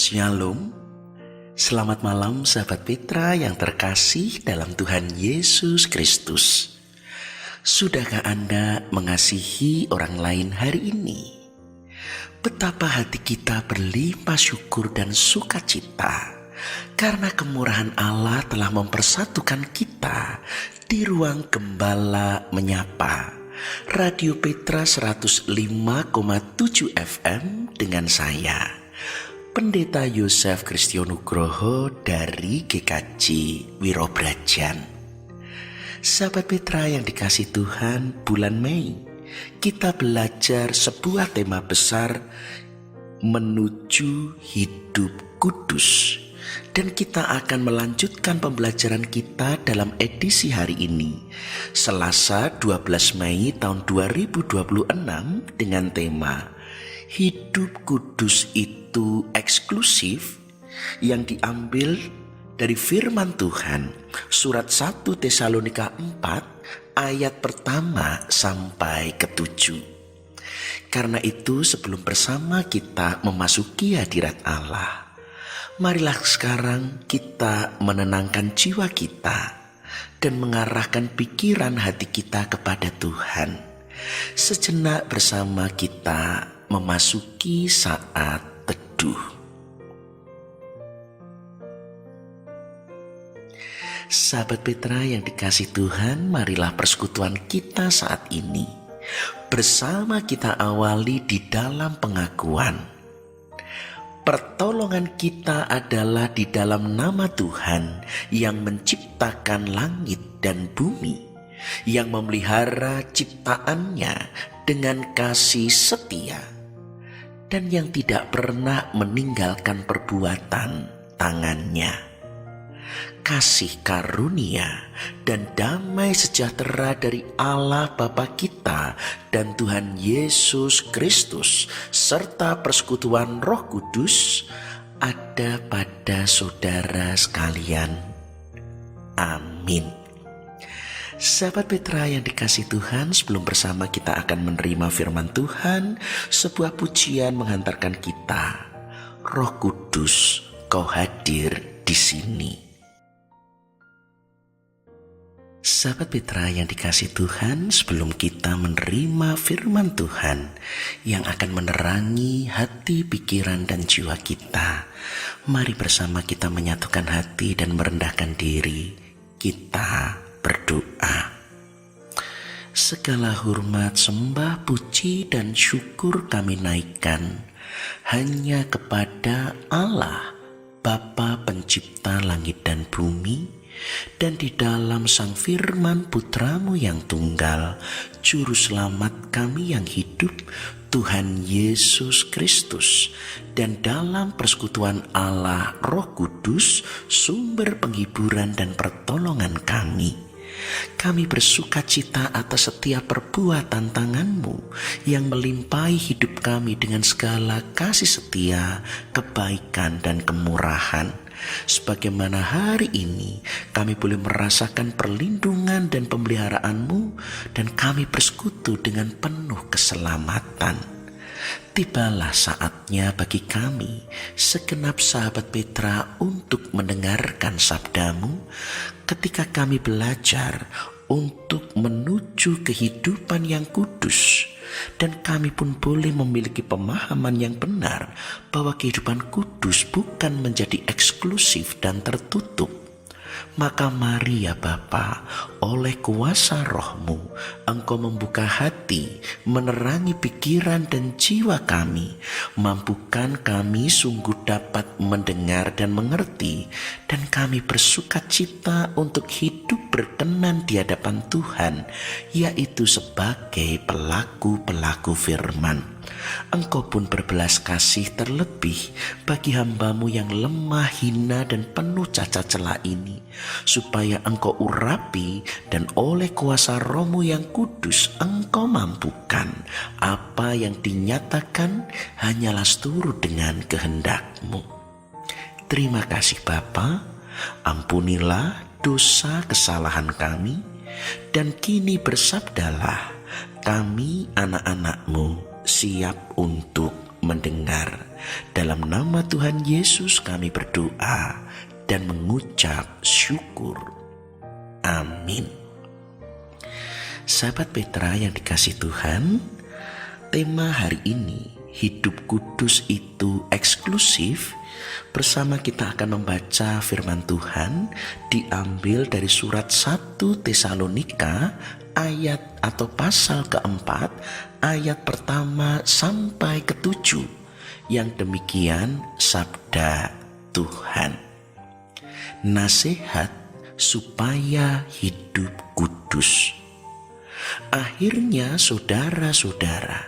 Shalom, selamat malam sahabat Petra yang terkasih dalam Tuhan Yesus Kristus. Sudahkah Anda mengasihi orang lain hari ini? Betapa hati kita berlimpah syukur dan sukacita karena kemurahan Allah telah mempersatukan kita di ruang Gembala Menyapa. Radio Petra 105,7 FM dengan saya, Pendeta Yosef Kristionugroho dari GKJ Wirobrajan. Sahabat Petra yang dikasih Tuhan, bulan Mei kita belajar sebuah tema besar menuju hidup kudus. Dan kita akan melanjutkan pembelajaran kita dalam edisi hari ini, Selasa 12 Mei tahun 2026 dengan tema Hidup Kudus itu eksklusif, yang diambil dari firman Tuhan surat 1 Tesalonika 4 ayat pertama sampai ke-7. Karena itu sebelum bersama kita memasuki hadirat Allah, marilah sekarang kita menenangkan jiwa kita dan mengarahkan pikiran hati kita kepada Tuhan. Sejenak bersama kita memasuki saat teduh. Sahabat Petra yang dikasih Tuhan, marilah persekutuan kita saat ini bersama kita awali di dalam pengakuan. Pertolongan kita adalah di dalam nama Tuhan yang menciptakan langit dan bumi, yang memelihara ciptaannya dengan kasih setia, dan yang tidak pernah meninggalkan perbuatan tangannya. Kasih karunia dan damai sejahtera dari Allah Bapa kita dan Tuhan Yesus Kristus serta persekutuan Roh Kudus ada pada saudara sekalian. Amin. Sahabat Petra yang dikasih Tuhan, sebelum bersama kita akan menerima firman Tuhan, sebuah pujian menghantarkan kita. Roh Kudus, Kau hadir di sini. Sahabat Petra yang dikasih Tuhan, sebelum kita menerima firman Tuhan yang akan menerangi hati, pikiran, dan jiwa kita, mari bersama kita menyatukan hati dan merendahkan diri. Kita berdoa. Segala hormat, sembah, puji, dan syukur kami naikkan hanya kepada Allah, Bapa Pencipta langit dan bumi, dan di dalam Sang Firman Putramu yang tunggal, Juru Selamat kami yang hidup, Tuhan Yesus Kristus, dan dalam persekutuan Allah Roh Kudus, sumber penghiburan dan pertolongan kami. Kami bersuka cita atas setiap perbuatan tangan-Mu yang melimpahi hidup kami dengan segala kasih setia, kebaikan, dan kemurahan. Sebagaimana hari ini kami boleh merasakan perlindungan dan pemeliharaan-Mu, dan kami bersekutu dengan penuh keselamatan. Tibalah saatnya bagi kami, segenap sahabat Petra, untuk mendengarkan sabda-Mu ketika kami belajar untuk menuju kehidupan yang kudus. Dan kami pun boleh memiliki pemahaman yang benar bahwa kehidupan kudus bukan menjadi eksklusif dan tertutup. Maka mari ya Bapa, oleh kuasa Roh-Mu, Engkau membuka hati, menerangi pikiran dan jiwa kami. Mampukan kami sungguh dapat mendengar dan mengerti, dan kami bersuka cita untuk hidup berkenan di hadapan Tuhan, yaitu sebagai pelaku-pelaku firman. Engkau pun berbelas kasih terlebih bagi hamba-Mu yang lemah, hina, dan penuh cacat celah ini, supaya Engkau urapi dan oleh kuasa Roh-Mu yang kudus Engkau mampukan apa yang dinyatakan hanyalah seturut dengan kehendak-Mu. Terima kasih Bapa, ampunilah dosa kesalahan kami, dan kini bersabdalah, kami anak-anak-Mu siap untuk mendengar. Dalam nama Tuhan Yesus kami berdoa dan mengucap syukur. Amin. Sahabat Petra yang dikasihi Tuhan, tema hari ini, hidup kudus itu eksklusif. Bersama kita akan membaca firman Tuhan diambil dari surat 1 Tesalonika ayat atau pasal keempat, ayat pertama sampai ke-7. Yang demikian sabda Tuhan. Nasihat supaya hidup kudus. Akhirnya saudara-saudara,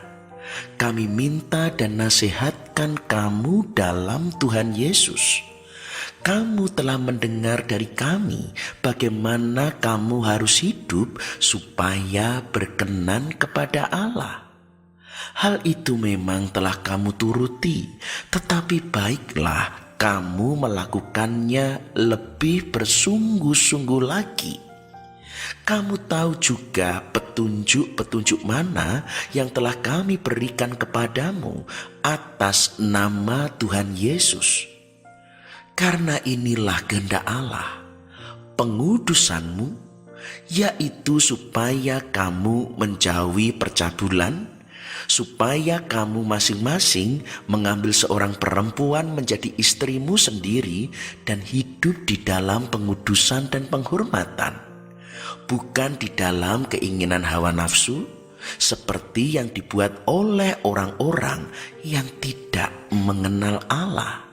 kami minta dan nasihatkan kamu dalam Tuhan Yesus. Kamu telah mendengar dari kami bagaimana kamu harus hidup supaya berkenan kepada Allah. Hal itu memang telah kamu turuti, tetapi baiklah kamu melakukannya lebih bersungguh-sungguh lagi. Kamu tahu juga petunjuk-petunjuk mana yang telah kami berikan kepadamu atas nama Tuhan Yesus. Karena inilah kehendak Allah, pengudusanmu, yaitu supaya kamu menjauhi percabulan, supaya kamu masing-masing mengambil seorang perempuan menjadi istrimu sendiri dan hidup di dalam pengudusan dan penghormatan, bukan di dalam keinginan hawa nafsu, seperti yang dibuat oleh orang-orang yang tidak mengenal Allah.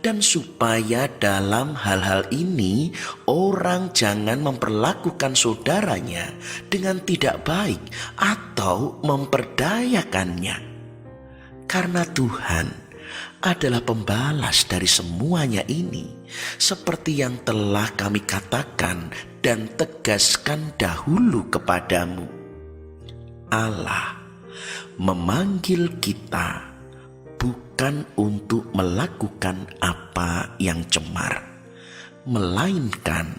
Dan supaya dalam hal-hal ini orang jangan memperlakukan saudaranya dengan tidak baik atau memperdayakannya. Karena Tuhan adalah pembalas dari semuanya ini, seperti yang telah kami katakan dan tegaskan dahulu kepadamu. Allah memanggil kita bukan untuk melakukan apa yang cemar, melainkan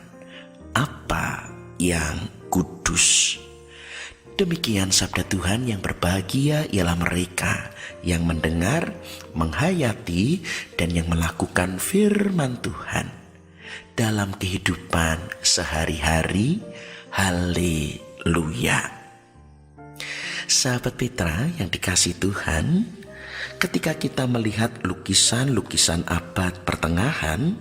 apa yang kudus. Demikian sabda Tuhan. Yang berbahagia ialah mereka yang mendengar, menghayati, dan yang melakukan firman Tuhan dalam kehidupan sehari-hari. Haleluya. Sahabat Petra yang dikasihi Tuhan, ketika kita melihat lukisan-lukisan abad pertengahan,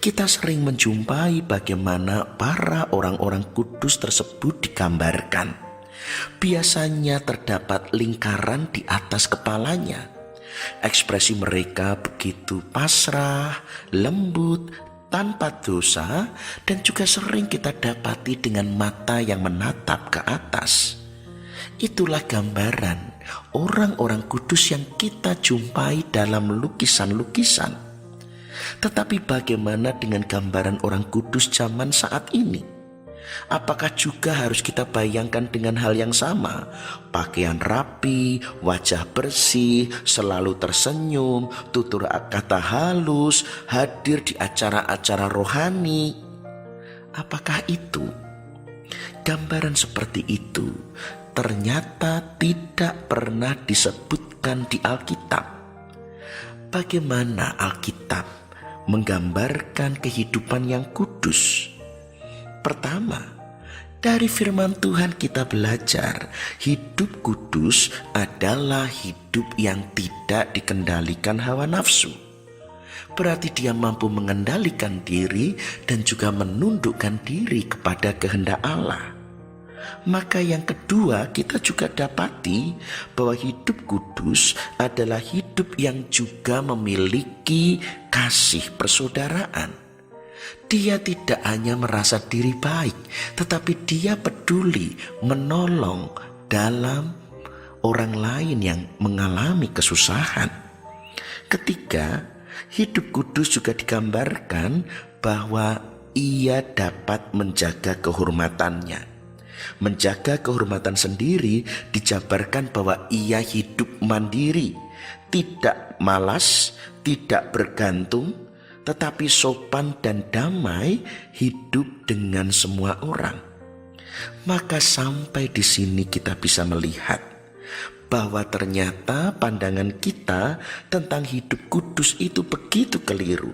kita sering menjumpai bagaimana para orang-orang kudus tersebut digambarkan. Biasanya terdapat lingkaran di atas kepalanya. Ekspresi mereka begitu pasrah, lembut, tanpa dosa, dan juga sering kita dapati dengan mata yang menatap ke atas. Itulah gambaran orang-orang kudus yang kita jumpai dalam lukisan-lukisan. Tetapi bagaimana dengan gambaran orang kudus zaman saat ini? Apakah juga harus kita bayangkan dengan hal yang sama? Pakaian rapi, wajah bersih, selalu tersenyum, tutur kata halus, hadir di acara-acara rohani. Apakah itu? Gambaran seperti itu ternyata tidak pernah disebutkan di Alkitab. Bagaimana Alkitab menggambarkan kehidupan yang kudus? Pertama, dari firman Tuhan kita belajar hidup kudus adalah hidup yang tidak dikendalikan hawa nafsu. Berarti dia mampu mengendalikan diri dan juga menundukkan diri kepada kehendak Allah. Maka yang kedua, kita juga dapati bahwa hidup kudus adalah hidup yang juga memiliki kasih persaudaraan. Dia tidak hanya merasa diri baik, tetapi dia peduli menolong dalam orang lain yang mengalami kesusahan. Ketiga, hidup kudus juga digambarkan bahwa ia dapat menjaga kehormatannya. Menjaga kehormatan sendiri dijabarkan bahwa ia hidup mandiri, tidak malas, tidak bergantung, tetapi sopan dan damai hidup dengan semua orang. Maka sampai di sini kita bisa melihat bahwa ternyata pandangan kita tentang hidup kudus itu begitu keliru.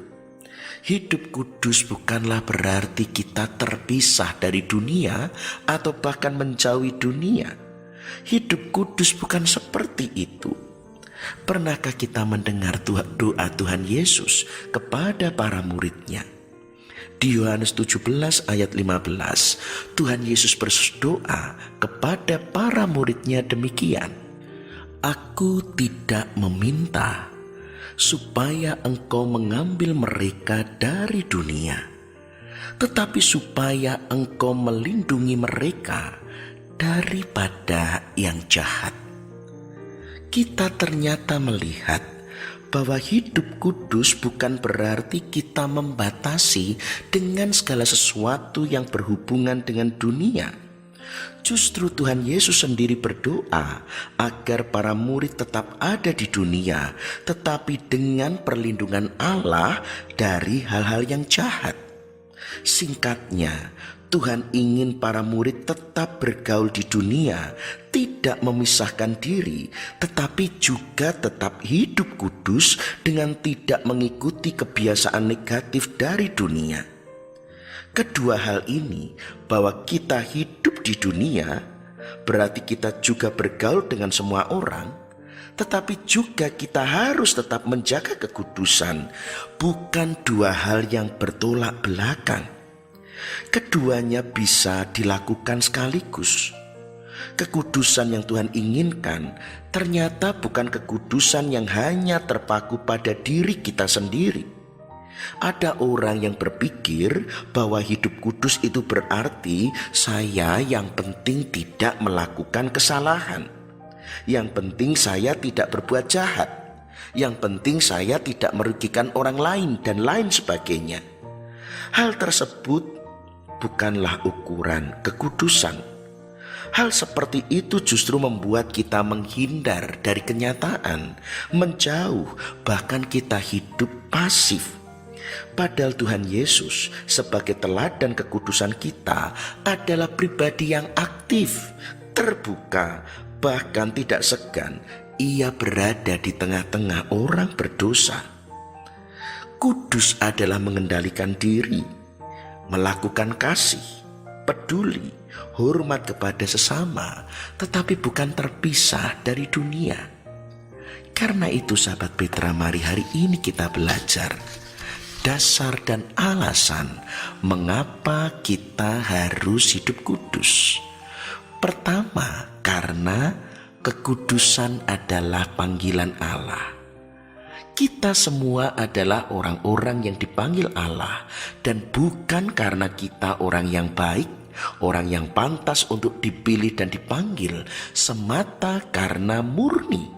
Hidup kudus bukanlah berarti kita terpisah dari dunia atau bahkan menjauhi dunia. Hidup kudus bukan seperti itu. Pernahkah kita mendengar doa Tuhan Yesus kepada para muridnya? Di Yohanes 17 ayat 15, Tuhan Yesus berdoa kepada para muridnya demikian, "Aku tidak meminta supaya engkau mengambil mereka dari dunia, tetapi supaya engkau melindungi mereka daripada yang jahat." Kita ternyata melihat bahwa hidup kudus bukan berarti kita membatasi dengan segala sesuatu yang berhubungan dengan dunia. Justru Tuhan Yesus sendiri berdoa agar para murid tetap ada di dunia, tetapi dengan perlindungan Allah dari hal-hal yang jahat. Singkatnya, Tuhan ingin para murid tetap bergaul di dunia, tidak memisahkan diri, tetapi juga tetap hidup kudus dengan tidak mengikuti kebiasaan negatif dari dunia. Kedua hal ini, bahwa kita hidup di dunia, berarti kita juga bergaul dengan semua orang, tetapi juga kita harus tetap menjaga kekudusan, bukan dua hal yang bertolak belakang. Keduanya bisa dilakukan sekaligus. Kekudusan yang Tuhan inginkan ternyata bukan kekudusan yang hanya terpaku pada diri kita sendiri. Ada orang yang berpikir bahwa hidup kudus itu berarti saya yang penting tidak melakukan kesalahan, yang penting saya tidak berbuat jahat, yang penting saya tidak merugikan orang lain dan lain sebagainya. Hal tersebut bukanlah ukuran kekudusan. Hal seperti itu justru membuat kita menghindar dari kenyataan, menjauh, bahkan kita hidup pasif. Padahal Tuhan Yesus sebagai teladan kekudusan kita adalah pribadi yang aktif, terbuka, bahkan tidak segan. Ia berada di tengah-tengah orang berdosa. Kudus adalah mengendalikan diri, melakukan kasih, peduli, hormat kepada sesama, tetapi bukan terpisah dari dunia. Karena itu sahabat Petra, mari hari ini kita belajar dasar dan alasan mengapa kita harus hidup kudus. Pertama, karena kekudusan adalah panggilan Allah. Kita semua adalah orang-orang yang dipanggil Allah, dan bukan karena kita orang yang baik, orang yang pantas untuk dipilih dan dipanggil, semata karena murni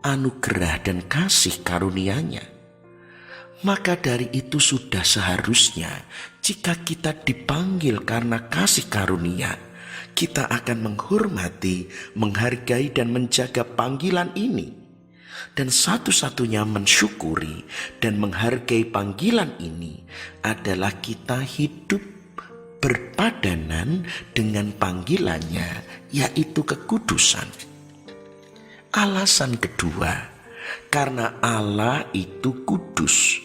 anugerah dan kasih karunia-Nya. Maka dari itu sudah seharusnya jika kita dipanggil karena kasih karunia, kita akan menghormati, menghargai dan menjaga panggilan ini. Dan satu-satunya mensyukuri dan menghargai panggilan ini adalah kita hidup berpadanan dengan panggilannya, yaitu kekudusan. Alasan kedua, karena Allah itu kudus,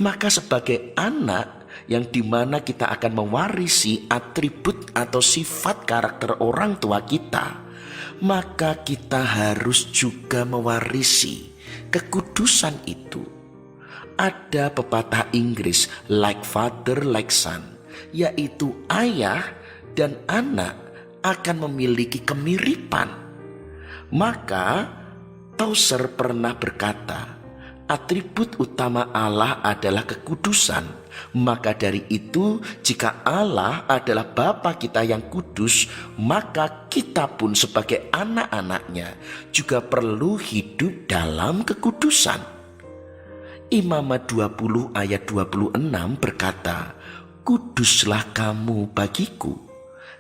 maka sebagai anak yang dimana kita akan mewarisi atribut atau sifat karakter orang tua kita, maka kita harus juga mewarisi kekudusan itu. Ada pepatah Inggris, like father like son, yaitu ayah dan anak akan memiliki kemiripan. Maka Tauser pernah berkata, atribut utama Allah adalah kekudusan. Maka dari itu, jika Allah adalah Bapa kita yang kudus, maka kita pun sebagai anak-anaknya juga perlu hidup dalam kekudusan. Imamat 20 ayat 26 berkata, "Kuduslah kamu bagiku,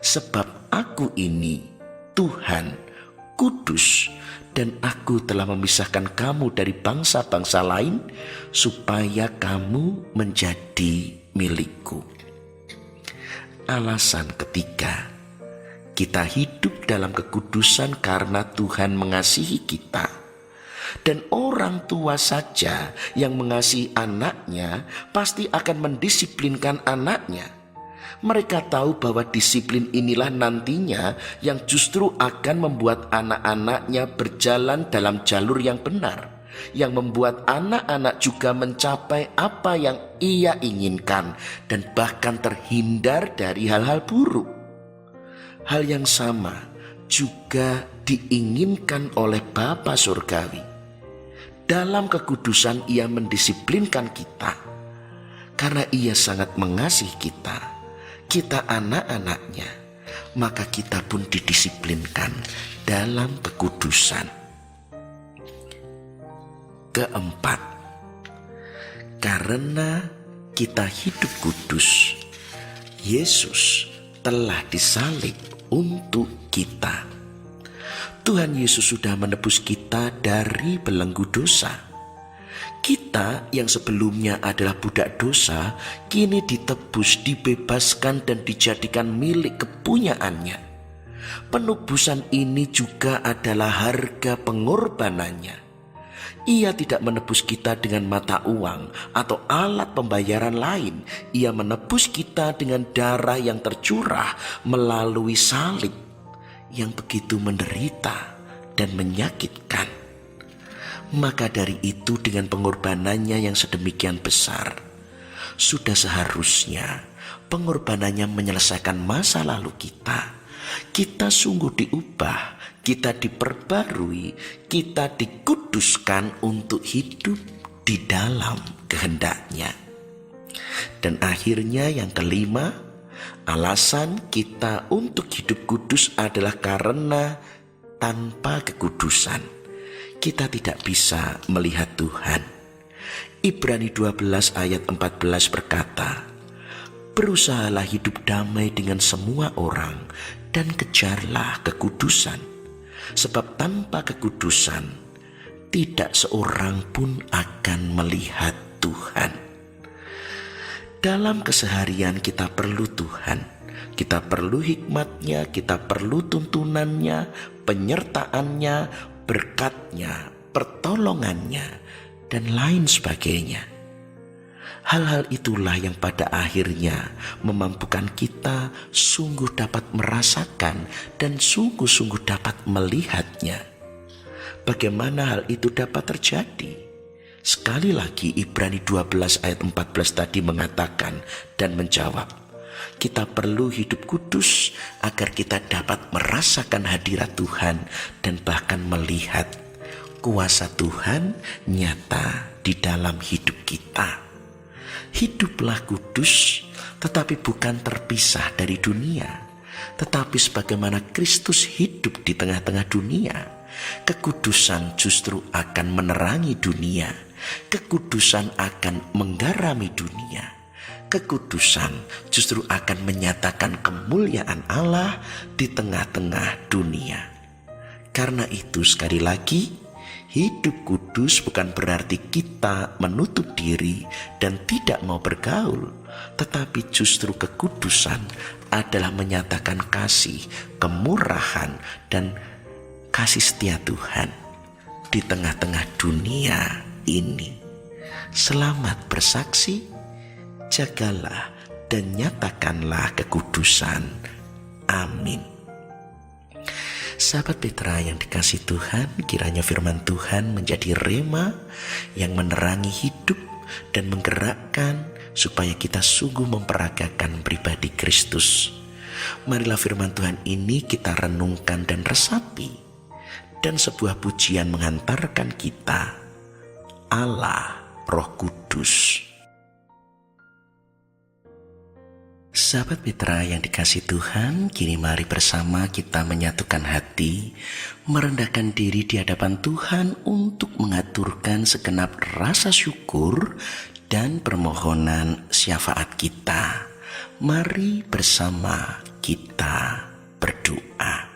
sebab aku ini Tuhan kudus, dan aku telah memisahkan kamu dari bangsa-bangsa lain supaya kamu menjadi milikku." Alasan ketiga, Kita hidup dalam kekudusan karena Tuhan mengasihi kita. Dan orang tua saja yang mengasihi anaknya pasti akan mendisiplinkan anaknya. Mereka tahu bahwa disiplin inilah nantinya yang justru akan membuat anak-anaknya berjalan dalam jalur yang benar, yang membuat anak-anak juga mencapai apa yang ia inginkan dan bahkan terhindar dari hal-hal buruk. Hal yang sama juga diinginkan oleh Bapa Surgawi. Dalam kekudusan ia mendisiplinkan kita karena ia sangat mengasihi kita anak-anaknya, maka kita pun didisiplinkan dalam kekudusan. Keempat, karena kita hidup kudus, Yesus telah disalib untuk kita. Tuhan Yesus sudah menebus kita dari belenggu dosa. Kita yang sebelumnya adalah budak dosa, kini ditebus, dibebaskan dan dijadikan milik kepunyaannya. Penebusan ini juga adalah harga pengorbanannya. Ia tidak menebus kita dengan mata uang atau alat pembayaran lain. Ia menebus kita dengan darah yang tercurah melalui salib yang begitu menderita dan menyakitkan. Maka dari itu, dengan pengorbanannya yang sedemikian besar, sudah seharusnya pengorbanannya menyelesaikan masa lalu kita. Kita sungguh diubah, kita diperbarui, kita dikuduskan untuk hidup di dalam kehendak-Nya. Dan akhirnya yang kelima, alasan kita untuk hidup kudus adalah karena tanpa kekudusan kita tidak bisa melihat Tuhan. Ibrani 12 ayat 14 berkata, "Berusahalah hidup damai dengan semua orang dan kejarlah kekudusan, sebab tanpa kekudusan tidak seorang pun akan melihat Tuhan." Dalam keseharian kita perlu Tuhan, kita perlu hikmat-Nya, kita perlu tuntunannya, penyertaannya, berkat-Nya, pertolongannya, dan lain sebagainya. Hal-hal itulah yang pada akhirnya memampukan kita sungguh dapat merasakan dan sungguh-sungguh dapat melihatnya. Bagaimana hal itu dapat terjadi? Sekali lagi Ibrani 12 ayat 14 tadi mengatakan dan menjawab, kita perlu hidup kudus agar kita dapat merasakan hadirat Tuhan dan bahkan melihat kuasa Tuhan nyata di dalam hidup kita. Hiduplah kudus, tetapi bukan terpisah dari dunia, tetapi sebagaimana Kristus hidup di tengah-tengah dunia. Kekudusan justru akan menerangi dunia. Kekudusan akan menggarami dunia. Kekudusan justru akan menyatakan kemuliaan Allah di tengah-tengah dunia. Karena itu sekali lagi, hidup kudus bukan berarti kita menutup diri dan tidak mau bergaul, tetapi justru kekudusan adalah menyatakan kasih, kemurahan, dan kasih setia Tuhan di tengah-tengah dunia ini. Selamat bersaksi, jagalah dan nyatakanlah kekudusan. Amin. Sahabat Petra yang dikasihi Tuhan, kiranya firman Tuhan menjadi rema yang menerangi hidup dan menggerakkan supaya kita sungguh memperagakan pribadi Kristus. Marilah firman Tuhan ini kita renungkan dan resapi, dan sebuah pujian menghantarkan kita, Allah Roh Kudus. Sahabat Mitra yang dikasihi Tuhan, kini mari bersama kita menyatukan hati, merendahkan diri di hadapan Tuhan untuk mengaturkan segenap rasa syukur dan permohonan syafaat kita. Mari bersama kita berdoa.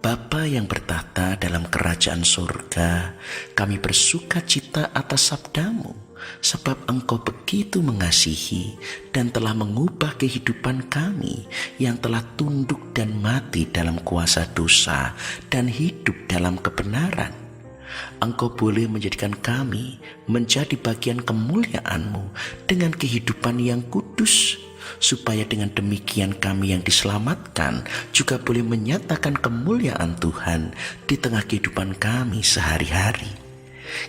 Bapa yang bertahta dalam kerajaan surga, kami bersuka cita atas sabda-Mu sebab Engkau begitu mengasihi dan telah mengubah kehidupan kami yang telah tunduk dan mati dalam kuasa dosa dan hidup dalam kebenaran. Engkau boleh menjadikan kami menjadi bagian kemuliaan-Mu dengan kehidupan yang kudus, supaya dengan demikian kami yang diselamatkan juga boleh menyatakan kemuliaan Tuhan di tengah kehidupan kami sehari-hari.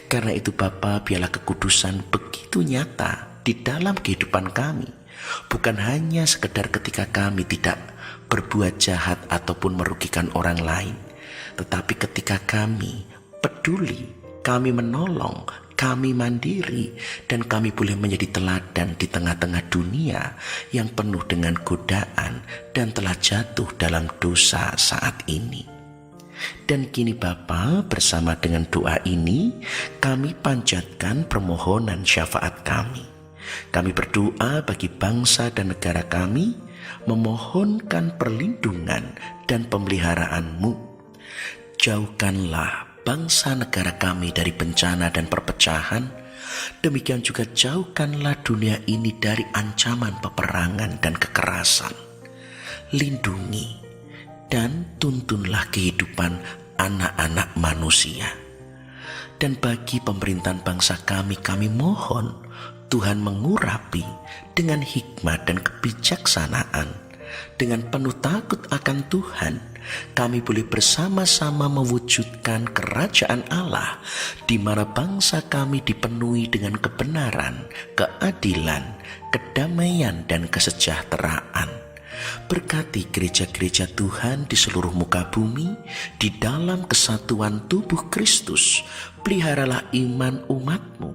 Karena itu Bapa, biarlah kekudusan begitu nyata di dalam kehidupan kami, bukan hanya sekedar ketika kami tidak berbuat jahat ataupun merugikan orang lain, tetapi ketika kami peduli, kami menolong, kami mandiri, dan kami boleh menjadi teladan di tengah-tengah dunia yang penuh dengan godaan dan telah jatuh dalam dosa saat ini. Dan kini Bapa, bersama dengan doa ini, kami panjatkan permohonan syafaat kami. Kami berdoa bagi bangsa dan negara kami, memohonkan perlindungan dan pemeliharaan-Mu. Jauhkanlah bangsa negara kami dari bencana dan perpecahan, demikian juga jauhkanlah dunia ini dari ancaman peperangan dan kekerasan. Lindungi dan tuntunlah kehidupan anak-anak manusia. Dan bagi pemerintahan bangsa kami mohon Tuhan mengurapi dengan hikmat dan kebijaksanaan. Dengan penuh takut akan Tuhan, kami boleh bersama-sama mewujudkan kerajaan Allah, di mana bangsa kami dipenuhi dengan kebenaran, keadilan, kedamaian, dan kesejahteraan. Berkati gereja-gereja Tuhan di seluruh muka bumi, di dalam kesatuan tubuh Kristus. Peliharalah iman umat-Mu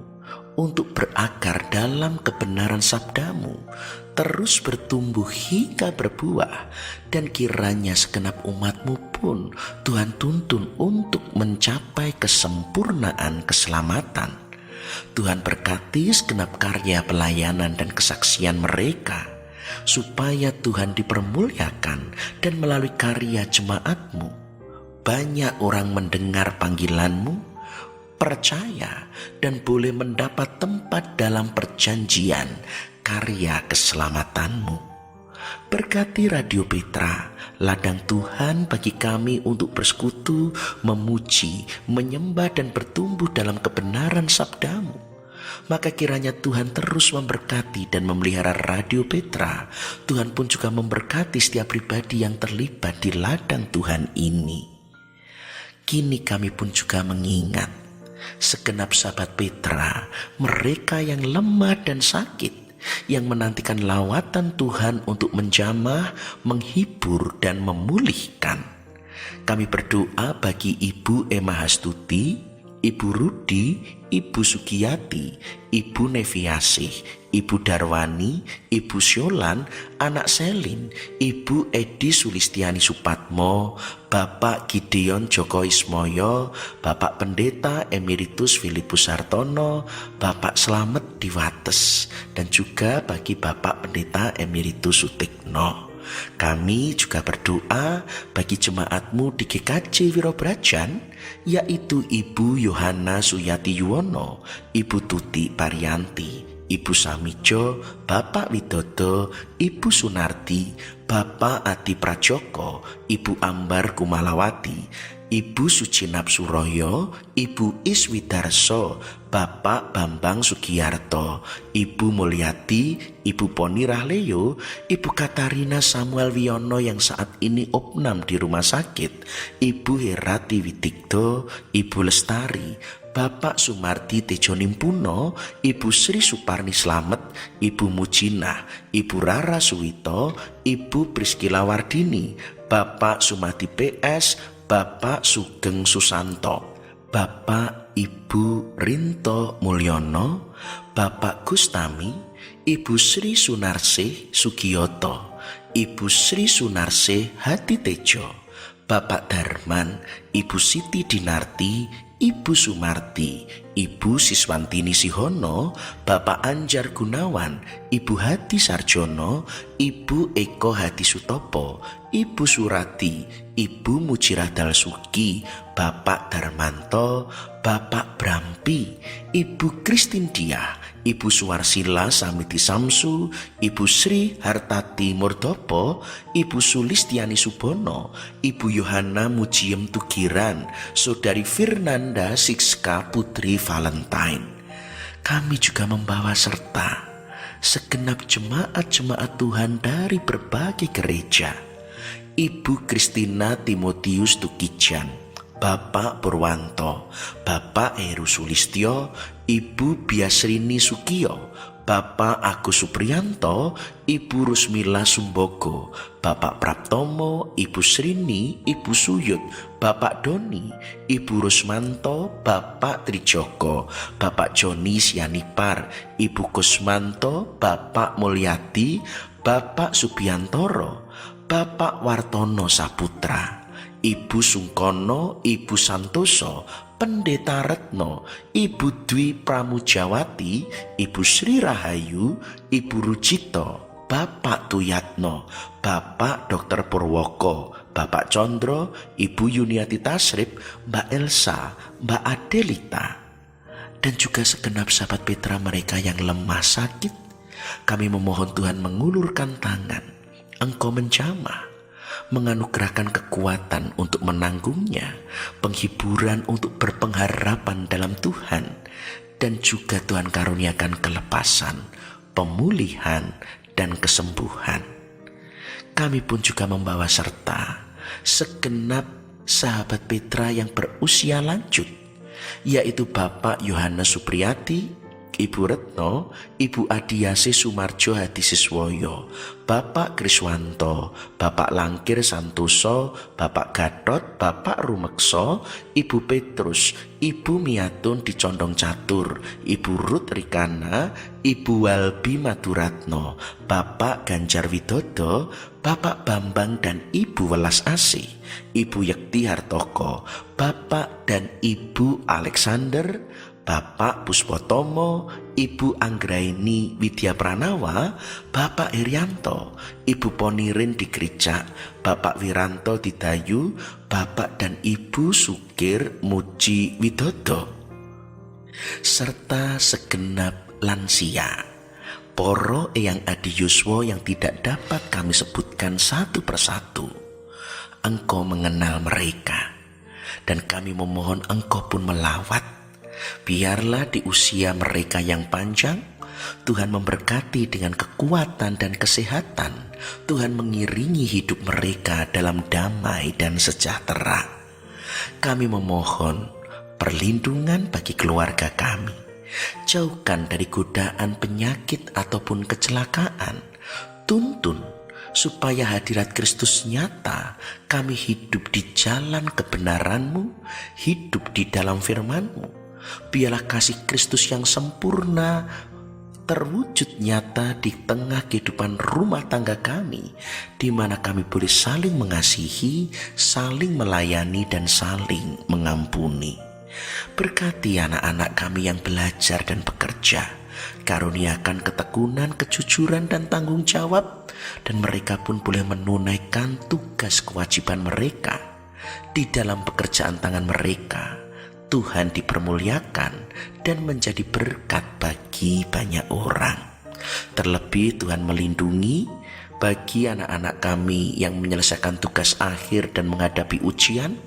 untuk berakar dalam kebenaran sabda-Mu, terus bertumbuh hingga berbuah, dan kiranya segenap umat-Mu pun Tuhan tuntun untuk mencapai kesempurnaan keselamatan. Tuhan berkati segenap karya pelayanan dan kesaksian mereka, supaya Tuhan dipermuliakan, dan melalui karya jemaat-Mu banyak orang mendengar panggilan-Mu, percaya, dan boleh mendapat tempat dalam perjanjian karya keselamatan-Mu. Berkati Radio Petra, ladang Tuhan bagi kami untuk bersekutu, memuji, menyembah, dan bertumbuh dalam kebenaran sabda-Mu. Maka kiranya Tuhan terus memberkati dan memelihara Radio Petra. Tuhan pun juga memberkati setiap pribadi yang terlibat di ladang Tuhan ini. Kini kami pun juga mengingat segenap sahabat Petra, mereka yang lemah dan sakit, yang menantikan lawatan Tuhan untuk menjamah, menghibur, dan memulihkan. Kami berdoa bagi Ibu Emma Hastuti, Ibu Rudi, Ibu Sugiyati, Ibu Neviasih, Ibu Darwani, Ibu Syolan, Anak Selin, Ibu Edi Sulistiani Supatmo, Bapak Gideon Joko Ismoyo, Bapak Pendeta Emeritus Filipus Hartono, Bapak Slamet Diwates, dan juga bagi Bapak Pendeta Emeritus Sutikno. Kami juga berdoa bagi jemaat-Mu di GKJ Wirobrajan, yaitu Ibu Yohana Suyati Yuwono, Ibu Tuti Parianti, Ibu Samijo, Bapak Widodo, Ibu Sunarti, Bapak Adi Prajoko, Ibu Ambar Kumalawati, Ibu Sucinap Suroyo, Ibu Iswidarso, Bapak Bambang Sugiyarto, Ibu Mulyati, Ibu Poni Rahleyo, Ibu Katarina Samuel Wiono yang saat ini opnam di rumah sakit, Ibu Herati Witikto, Ibu Lestari, Bapak Sumarti Tejo Nimpuno, Ibu Sri Suparni Slamet, Ibu Mujinah, Ibu Rara Suwito, Ibu Priskila Wardini, Bapak Sumati PS, Bapak Sugeng Susanto, Bapak Ibu Rinto Mulyono, Bapak Gustami, Ibu Sri Sunarsih Sugiyoto, Ibu Sri Sunarsih Hati Tejo, Bapak Darman, Ibu Siti Dinarti, Ibu Sumarti, Ibu Siswantini Sihono, Bapak Anjar Gunawan, Ibu Hadi Sarjono, Ibu Eko Hadi Sutopo, Ibu Surati, Ibu Mujiradal Suki, Bapak Darmanto, Bapak Brampi, Ibu Kristin Diah, Ibu Suwarsila Samiti Samsu, Ibu Sri Hartati Murdopo, Ibu Sulistiani Subono, Ibu Yohana Mujiem Tugiran, Saudari Firnanda Siska Putri Valentine. Kami juga membawa serta segenap jemaat-jemaat Tuhan dari berbagai gereja. Ibu Kristina Timotius Tukijan, Bapak Purwanto, Bapak Heru Sulistyo, Ibu Biasrini Sukiyo, Bapak Agus Supriyanto, Ibu Rusmila Sumbogo, Bapak Praptomo, Ibu Srini, Ibu Suyut, Bapak Doni, Ibu Rusmanto, Bapak Trijoko, Bapak Joni Sianipar, Ibu Kusmanto, Bapak Mulyadi, Bapak Subiantoro, Bapak Wartono Saputra, Ibu Sungkono, Ibu Santoso, Pendeta Retno, Ibu Dwi Pramujawati, Ibu Sri Rahayu, Ibu Rujito, Bapak Tuyatno, Bapak Dr. Purwoko, Bapak Condro, Ibu Yuniati Tasrip, Mbak Elsa, Mbak Adelita, dan juga segenap sahabat Petra mereka yang lemah sakit. Kami memohon Tuhan mengulurkan tangan, Engkau menjamah, menganugerahkan kekuatan untuk menanggungnya, penghiburan untuk berpengharapan dalam Tuhan, dan juga Tuhan karuniakan kelepasan, pemulihan, dan kesembuhan. Kami pun juga membawa serta segenap sahabat Petra yang berusia lanjut, yaitu Bapak Yohanes Supriyati, Ibu Retno, Ibu Adiasi Sumarjo Hadisiswoyo, Bapak Kriswanto, Bapak Langkir Santoso, Bapak Gatot, Bapak Rumekso, Ibu Petrus, Ibu Miatun di Condong Catur, Ibu Ruth Rikana, Ibu Walbi Maturatno, Bapak Ganjar Widodo, Bapak Bambang dan Ibu Welas Asih, Ibu Yekti Hartoko, Bapak dan Ibu Alexander, Bapak Puspotomo, Ibu Anggraini Widya Pranawa, Bapak Irianto, Ibu Ponirin di gereja, Bapak Wiranto di Dayu, Bapak dan Ibu Sukir Muji Widodo, serta segenap lansia, poro Eyang Adi Yuswo yang tidak dapat kami sebutkan satu persatu. Engkau mengenal mereka, dan kami memohon Engkau pun melawat. Biarlah di usia mereka yang panjang, Tuhan memberkati dengan kekuatan dan kesehatan. Tuhan mengiringi hidup mereka dalam damai dan sejahtera. Kami memohon perlindungan bagi keluarga kami. Jauhkan dari godaan penyakit ataupun kecelakaan. Tuntun supaya hadirat Kristus nyata. Kami hidup di jalan kebenaran-Mu, hidup di dalam firman-Mu. Biarlah kasih Kristus yang sempurna terwujud nyata di tengah kehidupan rumah tangga kami, di mana kami boleh saling mengasihi, saling melayani, dan saling mengampuni. Berkati anak-anak kami yang belajar dan bekerja. Karuniakan ketekunan, kejujuran, dan tanggung jawab, dan mereka pun boleh menunaikan tugas kewajiban mereka di dalam pekerjaan tangan mereka. Tuhan dipermuliakan dan menjadi berkat bagi banyak orang. Terlebih Tuhan melindungi bagi anak-anak kami yang menyelesaikan tugas akhir dan menghadapi ujian,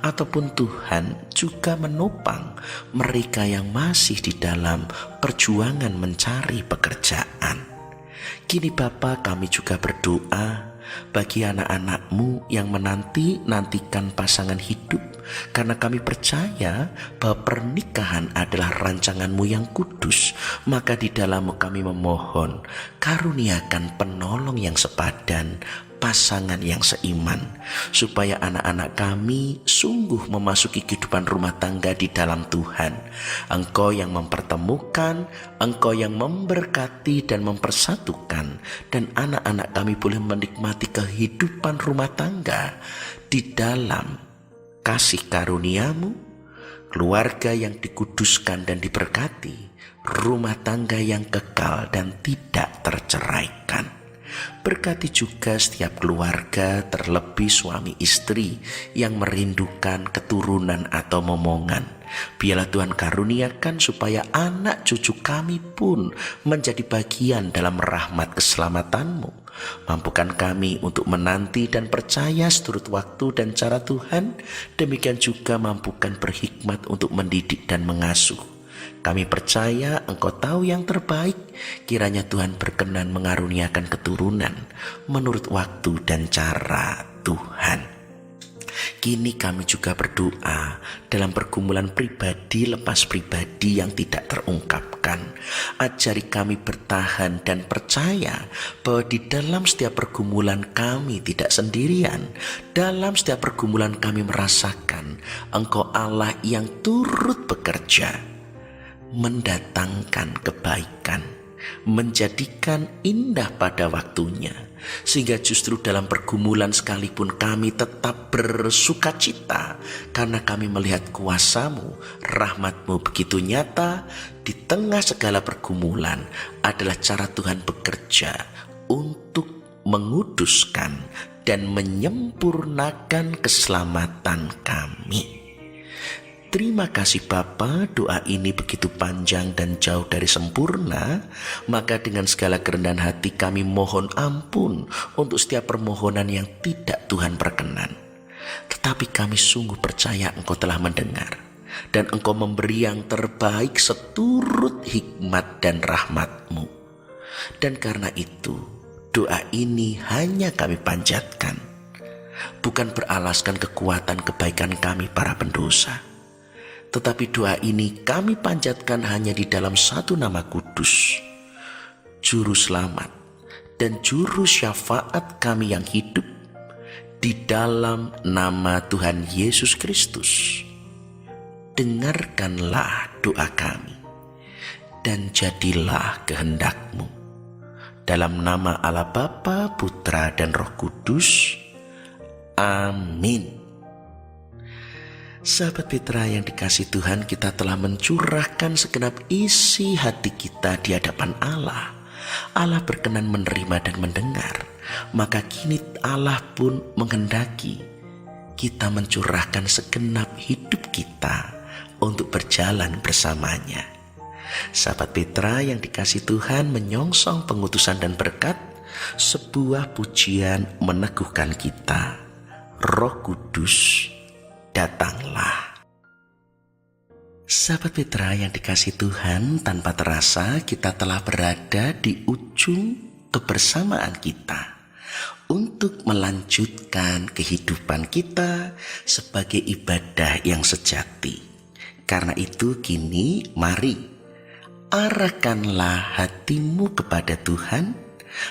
ataupun Tuhan juga menopang mereka yang masih di dalam perjuangan mencari pekerjaan. Kini Bapa, kami juga berdoa bagi anak-anak-Mu yang menantikan pasangan hidup, karena kami percaya bahwa pernikahan adalah rancangan-Mu yang kudus. Maka di dalam-Mu kami memohon, karuniakan penolong yang sepadan, pasangan yang seiman, supaya anak-anak kami sungguh memasuki kehidupan rumah tangga di dalam Tuhan. Engkau yang mempertemukan, Engkau yang memberkati dan mempersatukan, dan anak-anak kami boleh menikmati kehidupan rumah tangga di dalam kasih karunia-Mu, keluarga yang dikuduskan dan diberkati, rumah tangga yang kekal dan tidak terceraikan. Berkati juga setiap keluarga, terlebih suami istri yang merindukan keturunan atau momongan. Biarlah Tuhan karuniakan supaya anak cucu kami pun menjadi bagian dalam rahmat keselamatan-Mu. Mampukan kami untuk menanti dan percaya seturut waktu dan cara Tuhan. Demikian juga mampukan berhikmat untuk mendidik dan mengasuh. Kami percaya Engkau tahu yang terbaik. Kiranya Tuhan berkenan mengaruniakan keturunan menurut waktu dan cara Tuhan. Kini kami juga berdoa dalam pergumulan pribadi lepas pribadi yang tidak terungkapkan. Ajari kami bertahan dan percaya bahwa di dalam setiap pergumulan kami tidak sendirian. Dalam setiap pergumulan kami merasakan Engkau Allah yang turut bekerja, mendatangkan kebaikan, menjadikan indah pada waktunya. Sehingga justru dalam pergumulan sekalipun kami tetap bersukacita, karena kami melihat kuasa-Mu, rahmat-Mu begitu nyata. Di tengah segala pergumulan adalah cara Tuhan bekerja untuk menguduskan dan menyempurnakan keselamatan kami. Terima kasih Bapa, doa ini begitu panjang dan jauh dari sempurna. Maka dengan segala kerendahan hati kami mohon ampun untuk setiap permohonan yang tidak Tuhan berkenan. Tetapi kami sungguh percaya Engkau telah mendengar, dan Engkau memberi yang terbaik seturut hikmat dan rahmat-Mu. Dan karena itu doa ini hanya kami panjatkan, bukan beralaskan kekuatan kebaikan kami para pendosa. Tetapi doa ini kami panjatkan hanya di dalam satu nama kudus, Juru Selamat dan Juru Syafaat kami yang hidup, di dalam nama Tuhan Yesus Kristus. Dengarkanlah doa kami, dan jadilah kehendak-Mu. Dalam nama Allah Bapa, Putra, dan Roh Kudus. Amin. Sahabat Petra yang dikasihi Tuhan, kita telah mencurahkan segenap isi hati kita di hadapan Allah. Allah berkenan menerima dan mendengar. Maka kini Allah pun menghendaki kita mencurahkan segenap hidup kita untuk berjalan bersamanya. Sahabat Petra yang dikasihi Tuhan, menyongsong pengutusan dan berkat, sebuah pujian meneguhkan kita. Roh Kudus, datanglah. Sahabat Petra yang dikasihi Tuhan, tanpa terasa kita telah berada di ujung kebersamaan kita untuk melanjutkan kehidupan kita sebagai ibadah yang sejati. Karena itu kini mari arahkanlah hatimu kepada Tuhan.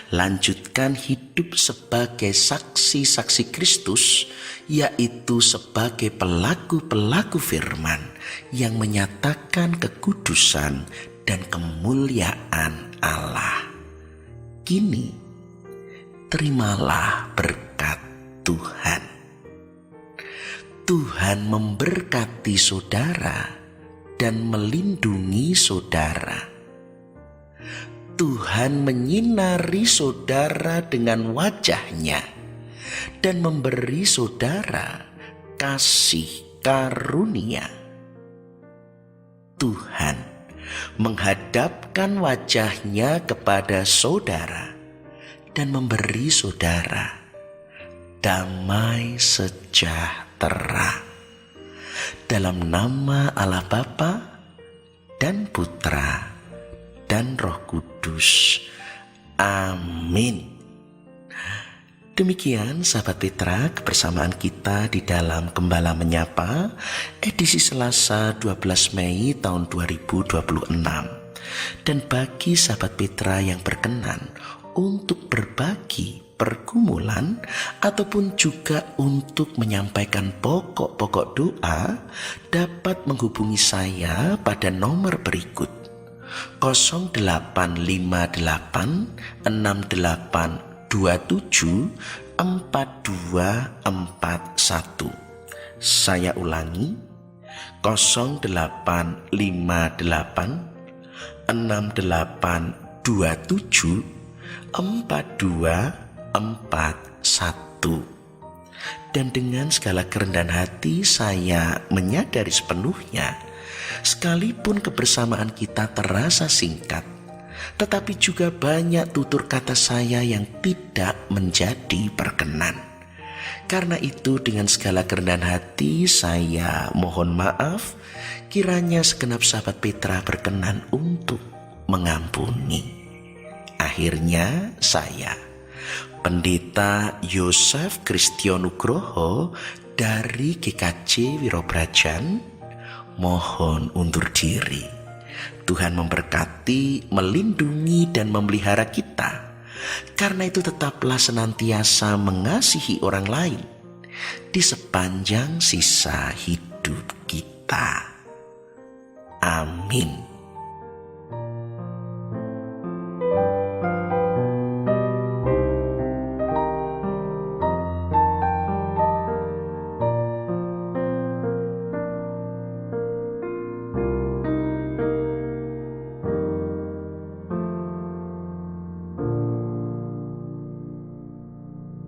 Lanjutkan hidup sebagai saksi-saksi Kristus, yaitu sebagai pelaku-pelaku firman yang menyatakan kekudusan dan kemuliaan Allah. Kini terimalah berkat Tuhan. Tuhan memberkati saudara dan melindungi saudara. Tuhan menyinari saudara dengan wajah-Nya dan memberi saudara kasih karunia. Tuhan menghadapkan wajah-Nya kepada saudara dan memberi saudara damai sejahtera. Dalam nama Allah Bapa dan Putra dan Roh Kudus. Amin. Demikian sahabat Petra, kebersamaan kita di dalam Gembala Menyapa edisi Selasa 12 Mei tahun 2026. Dan bagi sahabat Petra yang berkenan untuk berbagi pergumulan ataupun juga untuk menyampaikan pokok-pokok doa, dapat menghubungi saya pada nomor berikut: 0858 6827 4241. Saya ulangi, 0858 6827 4241. Dan dengan segala kerendahan hati saya menyadari sepenuhnya, sekalipun kebersamaan kita terasa singkat, tetapi juga banyak tutur kata saya yang tidak menjadi berkenan. Karena itu dengan segala kerendahan hati saya mohon maaf, kiranya segenap sahabat Petra berkenan untuk mengampuni. Akhirnya saya, Pendeta Yosef Kristionugroho dari GKJ Wirobrajan, mohon undur diri. Tuhan memberkati, melindungi, dan memelihara kita. Karena itu tetaplah senantiasa mengasihi orang lain di sepanjang sisa hidup kita. Amin.